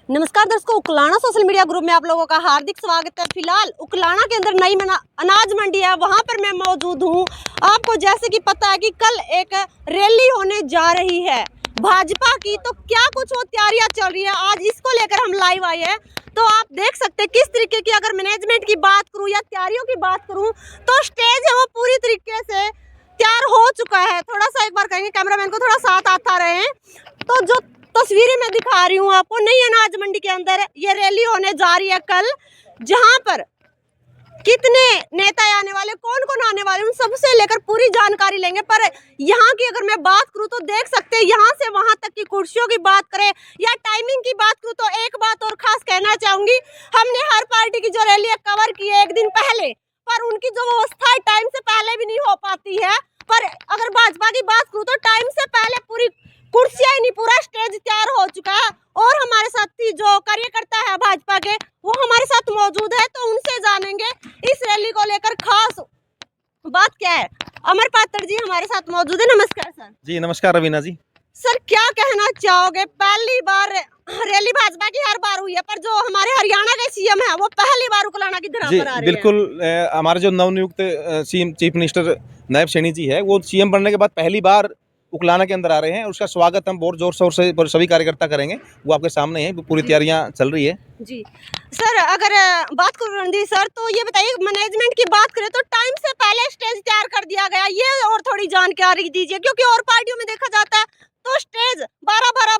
नमस्कार दर्शकों, Uklana social media group में आप लोगों का हार्दिक स्वागत है। फिलहाल उकलाना के अंदर नई अनाज मंडी है, वहां पर मैं मौजूद हूं। आपको जैसे कि पता है कि कल एक रैली होने जा रही है भाजपा की, तो क्या कुछ वो तैयारियां चल रही है, आज इसको लेकर हम लाइव आए हैं। तो आप देख सकते हैं किस तरीके की, अगर मैनेजमेंट की बात करूँ या तैयारियों की बात करूँ, तो स्टेज है वो पूरी तरीके से तैयार हो चुका है। थोड़ा सा एक बार कहेंगे कैमरामैन को थोड़ा साथ आता रहे हैं। तो जो तस्वीरें मैं दिखा रही हूँ आपको, नई अनाज मंडी के अंदर ये रैली होने जा रही है कल, जहां पर कितने नेता आने वाले, कौन कौन आने वाले, उन सबसे लेकर पूरी जानकारी लेंगे। पर यहाँ की अगर मैं बात करूँ तो देख सकते हैं, यहाँ से वहां तक की कुर्सियों की बात करें या टाइमिंग की बात करूँ, तो एक बात और खास कहना चाहूंगी, हमने हर पार्टी की जो रैली है कवर की है एक दिन पहले, पर उनकी जो व्यवस्था है टाइम से पहले भी नहीं हो पाती है। पर अगर भाजपा की बात करूँ तो टाइम से पहले पूरी कुर्सियां ही नहीं, पूरा स्टेज तैयार हो चुका है। और हमारे साथी जो कार्यकर्ता है भाजपा के, वो हमारे साथ मौजूद है, तो उनसे जानेंगे इस रैली को लेकर खास बात क्या है। अमर पात्र जी हमारे साथ मौजूद है। नमस्कार सर। जी नमस्कार रवीना जी। सर क्या कहना चाहोगे, पहली बार रैली भाजपा की हर बार हुई है, पर जो हमारे हरियाणा के सीएम है वो पहली बार उकलाना की धरा जी पर आ रहे हैं। बिल्कुल, हमारे जो नवनियुक्त CM chief minister Nayab Saini ji है, वो सीएम बनने के बाद पहली बार उकलाना के अंदर आ रहे हैं। उसका स्वागत हम बहुत जोर शोर से सभी कार्यकर्ता करेंगे। वो आपके सामने है, पूरी तैयारियां चल रही है। जी सर, अगर बात करूं रणदीप सर, तो ये बताइए मैनेजमेंट की बात करें तो टाइम से पहले स्टेज तैयार कर दिया गया, ये और थोड़ी जानकारी दीजिए, क्योंकि और पार्टियों में देखा जाता है तो स्टेज 12-12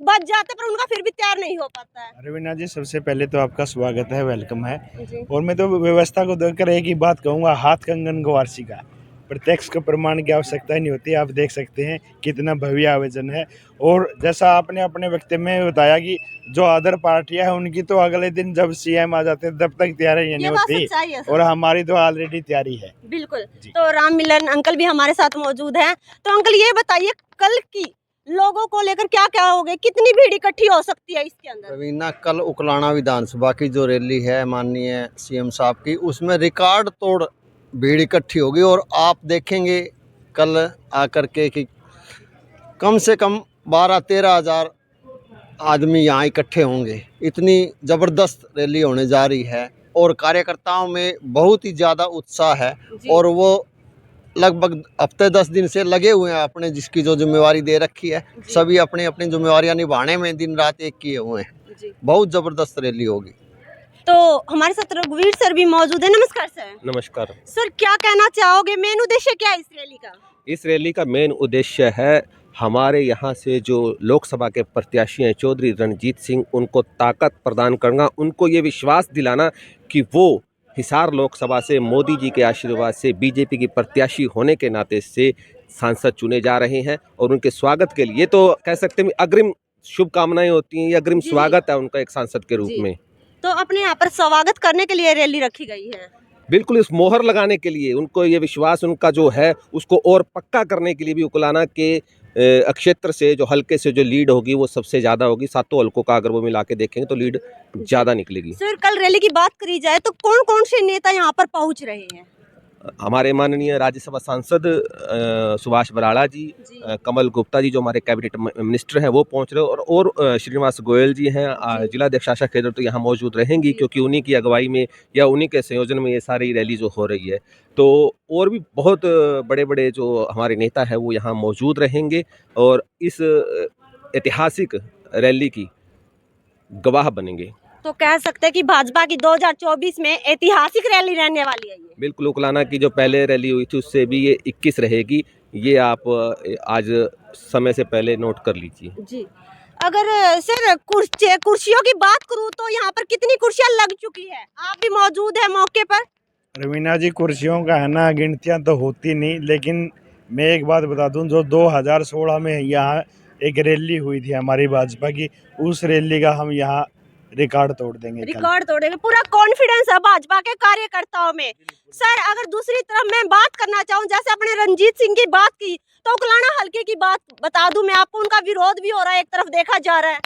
बज जाते पर उनका फिर भी तैयार नहीं हो पाता है। रवीना जी, सबसे पहले तो आपका स्वागत है, वेलकम है। जी। और मैं तो व्यवस्था को देखकर एक ही बात कहूँगा, हाथ कंगन को वारसी का प्रत्यक्ष को प्रमाण की आवश्यकता ही नहीं होती। आप देख सकते हैं कितना भव्य आयोजन है। और जैसा आपने अपने वक्तव्य में बताया कि जो अदर पार्टियां हैं उनकी तो अगले दिन जब सीएम आ जाते हैं तब तक तैयारी नहीं होती, और हमारी तो ऑलरेडी तैयारी है। बिल्कुल। तो राम मिलन अंकल भी हमारे साथ मौजूद हैं। तो अंकल ये बताइए, कल की लोगों को लेकर क्या क्या हो गए, कितनी भीड़ इकट्ठी हो सकती है इसके अंदर? रवीना, कल उकलाना विधानसभा की जो रैली है माननीय सीएम साहब की, उसमें रिकॉर्ड तोड़ भीड़ इकट्ठी होगी। और आप देखेंगे कल आकर के कि कम से कम 12-13 हज़ार आदमी यहाँ इकट्ठे होंगे। इतनी ज़बरदस्त रैली होने जा रही है और कार्यकर्ताओं में बहुत ही ज़्यादा उत्साह है। और वो लगभग हफ्ते 10 दिन से लगे हुए हैं, अपने जिसकी जो जिम्मेवारी दे रखी है, सभी अपनी अपनी जिम्मेवारियां निभाने में दिन रात एक किए हुए हैं। बहुत ज़बरदस्त रैली होगी। तो हमारे साथ रघुवीर सर भी मौजूद है। नमस्कार सर। नमस्कार सर, क्या कहना चाहोगे, मेन उद्देश्य क्या है इस रैली का? इस रैली का मेन उद्देश्य है हमारे यहाँ से जो लोकसभा के प्रत्याशी हैं चौधरी रणजीत सिंह, उनको ताकत प्रदान करना, उनको ये विश्वास दिलाना कि वो हिसार लोकसभा से मोदी जी के आशीर्वाद से बीजेपी की प्रत्याशी होने के नाते से सांसद चुने जा रहे हैं। और उनके स्वागत के लिए तो कह सकते हैं अग्रिम शुभकामनाएं होती हैं, ये अग्रिम स्वागत है उनका एक सांसद के रूप में। तो अपने यहाँ पर स्वागत करने के लिए रैली रखी गई है। बिल्कुल, इस मोहर लगाने के लिए, उनको ये विश्वास उनका जो है उसको और पक्का करने के लिए भी उकलाना के क्षेत्र से जो हल्के से जो लीड होगी वो सबसे ज़्यादा होगी। सातों हल्कों का अगर वो मिला के देखेंगे तो लीड ज़्यादा निकलेगी। सर, कल रैली की बात करी जाए तो कौन कौन से नेता यहाँ पर पहुँच रहे हैं? हमारे माननीय राज्यसभा सांसद सुभाष बराड़ा जी, कमल गुप्ता जी जो हमारे कैबिनेट मिनिस्टर हैं वो पहुंच रहे हैं, और श्रीनिवास गोयल जी हैं, जिला अध्यक्ष शाखा केंद्र, तो यहाँ मौजूद रहेंगी, क्योंकि उन्हीं की अगुवाई में या उन्हीं के संयोजन में ये सारी रैली जो हो रही है। तो और भी बहुत बड़े बड़े जो हमारे नेता हैं वो यहाँ मौजूद रहेंगे और इस ऐतिहासिक रैली की गवाह बनेंगे। तो कह सकते हैं कि भाजपा की 2024 में ऐतिहासिक रैली रहने वाली है ये। बिल्कुल, उकलाना की जो पहले रैली हुई थी उससे भी ये 21 रहेगी, ये आप आज समय से पहले नोट कर लीजिए। जी, अगर सर कुर्सियों की बात करूं तो यहाँ पर कितनी कुर्सियां लग चुकी है? आप भी मौजूद है मौके पर। रवीना जी, कुर्सियों का है ना, गिनतियाँ तो होती नहीं, लेकिन मैं एक बात बता दूं, जो 2016 में यहाँ एक रैली हुई थी हमारी भाजपा की, उस रैली का हम यहाँ रिकॉर्ड तोड़ देंगे। रिकॉर्ड तोड़ेंगे, पूरा कॉन्फिडेंस है भाजपा के कार्यकर्ताओं में। सर, अगर दूसरी तरफ मैं बात करना चाहूँ, जैसे अपने रणजीत सिंह की बात की, तो उकलाना हल्के की बात बता दूं मैं आपको, उनका विरोध भी हो रहा है, एक तरफ देखा जा रहा है।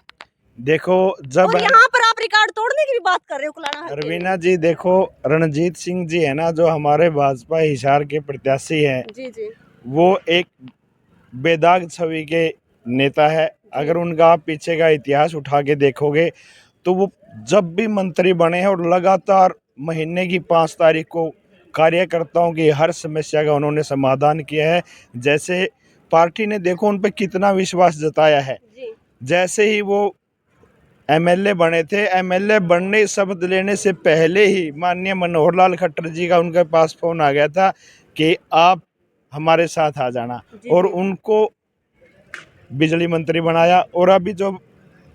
देखो, जब और यहाँ पर आप रिकॉर्ड तोड़ने की भी बात कर रहे हो उकलाना हल्के। रवीना जी देखो, रणजीत सिंह जी है ना, जो हमारे भाजपा हिसार के प्रत्याशी हैं, जी जी वो एक बेदाग छवि के नेता है। अगर उनका आप पीछे का इतिहास उठा के देखोगे तो वो जब भी मंत्री बने हैं और लगातार महीने की 5 तारीख को कार्यकर्ताओं की हर समस्या का उन्होंने समाधान किया है। जैसे पार्टी ने देखो उन पर कितना विश्वास जताया है। जी जैसे ही वो एमएलए बने थे, एमएलए बनने शपथ लेने से पहले ही माननीय मनोहर लाल खट्टर जी का उनके पास फोन आ गया था कि आप हमारे साथ आ जाना, और उनको बिजली मंत्री बनाया। और अभी जो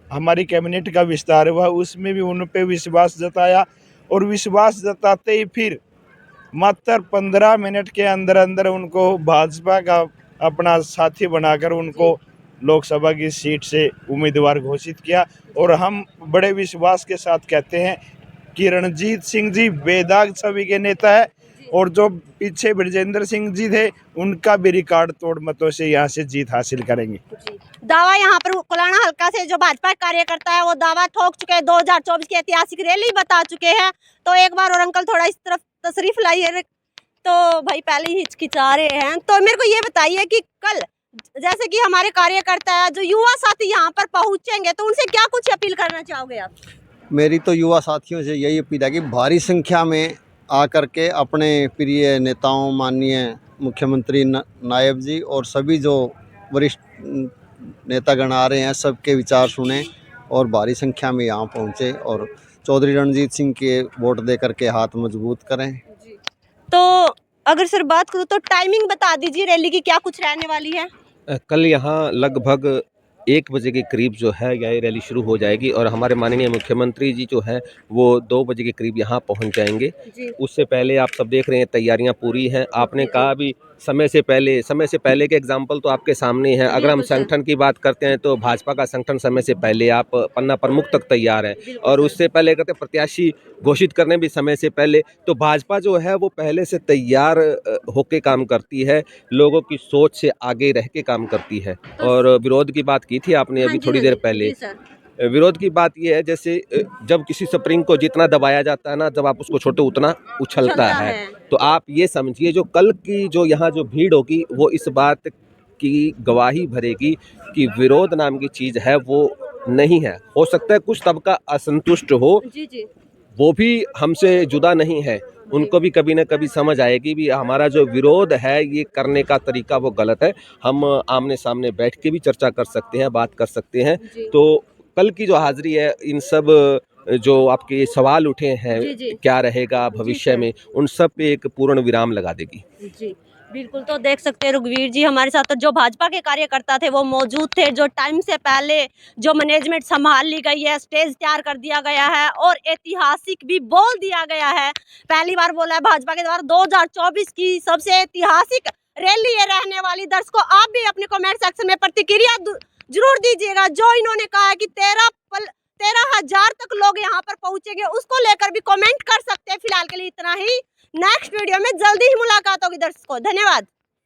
हमारी कैबिनेट का विस्तार हुआ उसमें भी उन पे विश्वास जताया, और विश्वास जताते ही फिर मात्र 15 मिनट के अंदर अंदर उनको भाजपा का अपना साथी बनाकर उनको लोकसभा की सीट से उम्मीदवार घोषित किया। और हम बड़े विश्वास के साथ कहते हैं कि रणजीत सिंह जी बेदाग छवि के नेता है, और जो पीछे ब्रजेंद्र सिंह जी थे उनका भी रिकॉर्ड तोड़ मतों से यहाँ से जीत हासिल करेंगे। दावा यहाँ पर कोलाना हल्का से जो भाजपा कार्यकर्ता है वो दावा ठोक चुके हैं, 2024 की ऐतिहासिक रैली बता चुके हैं। तो एक बार और अंकल थोड़ा इस तरफ तशरीफ लाइए। तो भाई पहले ही हिचकिचा रहे हैं, तो मेरे को ये बताइए कि कल जैसे कि हमारे कार्यकर्ता है जो युवा साथी यहाँ पर पहुँचेंगे तो उनसे क्या कुछ अपील करना चाहोगे आप? मेरी तो युवा साथियों से यही अपील है कि भारी संख्या में आकर के अपने प्रिय नेताओं माननीय मुख्यमंत्री नायब जी और सभी जो वरिष्ठ नेतागण आ रहे हैं सबके विचार सुने और भारी संख्या में यहाँ पहुँचे और चौधरी रणजीत सिंह के वोट दे करके हाथ मजबूत करें। तो अगर सर बात करूँ तो टाइमिंग बता दीजिए रैली की क्या कुछ रहने वाली है? कल यहाँ लगभग 1 बजे के करीब जो है यह रैली शुरू हो जाएगी और हमारे माननीय मुख्यमंत्री जी जो है वो 2 बजे के करीब यहाँ पहुँच जाएंगे। उससे पहले आप सब देख रहे हैं तैयारियाँ पूरी हैं। आपने कहा भी समय से पहले के एग्जाम्पल तो आपके सामने हैं। अगर हम संगठन की बात करते हैं तो भाजपा का संगठन समय से पहले आप पन्ना प्रमुख तक तैयार है और उससे पहले कहते प्रत्याशी घोषित करने भी समय से पहले। तो भाजपा जो है वो पहले से तैयार होके काम करती है, लोगों की सोच से आगे रह के काम करती है। और विरोध की बात की थी आपने अभी थोड़ी देर पहले। विरोध की बात यह है जैसे जब किसी स्प्रिंग को जितना दबाया जाता है ना, जब आप उसको छोटे उतना उछलता है। तो आप ये समझिए जो कल की जो यहाँ जो भीड़ होगी वो इस बात की गवाही भरेगी कि विरोध नाम की चीज़ है वो नहीं है। हो सकता है कुछ तबका असंतुष्ट हो, वो भी हमसे जुदा नहीं है, उनको भी कभी ना कभी समझ आएगी भी हमारा जो विरोध है ये करने का तरीका वो गलत है। हम आमने सामने बैठ के भी चर्चा कर सकते हैं, बात कर सकते हैं। तो कल की जो हाजिरी है इन सब जो आपके सवाल उठे हैं क्या रहेगा भविष्य में, उन सब पे एक पूर्ण विराम लगा देगी। जी बिल्कुल। तो देख सकते हैं रघुवीर जी हमारे साथ जो भाजपा के कार्यकर्ता थे वो मौजूद थे। जो टाइम से पहले जो मैनेजमेंट संभाल ली गई है, स्टेज तैयार कर दिया गया है और ऐतिहासिक भी बोल दिया गया है। पहली बार बोला है भाजपा के द्वारा 2024 की सबसे ऐतिहासिक रैली ये रहने वाली। दर्शकों आप भी अपने कमेंट सेक्शन में प्रतिक्रिया जरूर दीजिएगा। जो इन्होंने कहा है कि 13,000 तक लोग यहाँ पर पहुंचेंगे उसको लेकर भी कमेंट कर सकते हैं। फिलहाल के लिए इतना ही। नेक्स्ट वीडियो में जल्दी ही मुलाकात होगी दर्शकों। धन्यवाद।